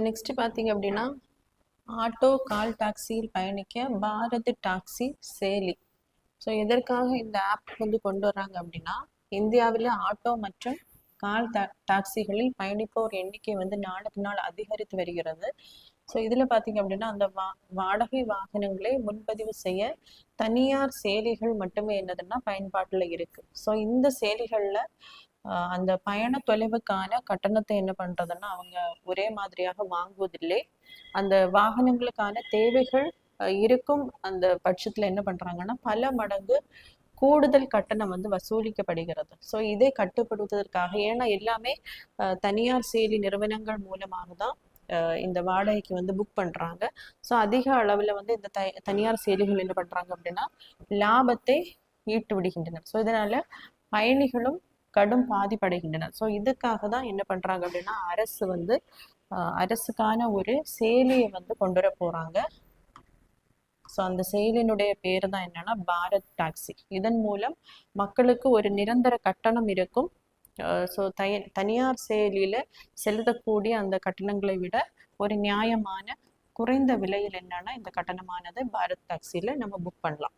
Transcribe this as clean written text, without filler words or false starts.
Next பார்த்தீங்க அப்படின்னா auto கால் டாக்ஸியில் பயணிக்க பாரத் டாக்ஸி செயலி. எதற்காக இந்த ஆப் வந்து கொண்டு வர்றாங்க அப்படின்னா, இந்தியாவில் ஆட்டோ மற்றும் கால் டாக்ஸிகளில் பயணிப்போர் எண்ணிக்கை வந்து நாளுக்கு நாள் அதிகரித்து வருகிறது. இதில் பார்த்தீங்க அப்படின்னா அந்த வாடகை வாகனங்களை முன்பதிவு செய்ய தனியார் செயலிகள் மட்டுமே என்னதுன்னா பயன்பாட்டில் இருக்கு. இந்த செயலிகளில் அந்த பயண தொலைவுக்கான கட்டணத்தை என்ன பண்றதுன்னா அவங்க ஒரே மாதிரியாக வாங்குவதில்லை. அந்த வாகனங்களுக்கான தேவைகள் இருக்கும் அந்த பட்சத்துல என்ன பண்றாங்கன்னா பல மடங்கு கூடுதல் கட்டணம் வந்து வசூலிக்கப்படுகிறது. இதை கட்டுப்படுத்துவதற்காக, ஏன்னா எல்லாமே தனியார் செயலி நிறுவனங்கள் மூலமாக தான் இந்த வாடகைக்கு வந்து புக் பண்றாங்க. அதிக அளவுல வந்து இந்த தனியார் செயலிகள் என்ன பண்றாங்க அப்படின்னா லாபத்தை ஈட்டு விடுகின்றனர். இதனால பயணிகளும் கடும் பாதிப்படைகின்றனர். இதுக்காக தான் என்ன பண்றாங்க அப்படின்னா அரசு வந்து அரசுக்கான ஒரு செயலியை வந்து கொண்டு வர போறாங்க. அந்த செயலினுடைய பேரு தான் என்னன்னா பாரத் டாக்ஸி. இதன் மூலம் மக்களுக்கு ஒரு நிரந்தர கட்டணம் இருக்கும். தனியார் செயலியில செலுத்தக்கூடிய அந்த கட்டணங்களை விட ஒரு நியாயமான குறைந்த விலையில் என்னன்னா இந்த கட்டணமானது பாரத் டாக்ஸில நம்ம புக் பண்ணலாம்.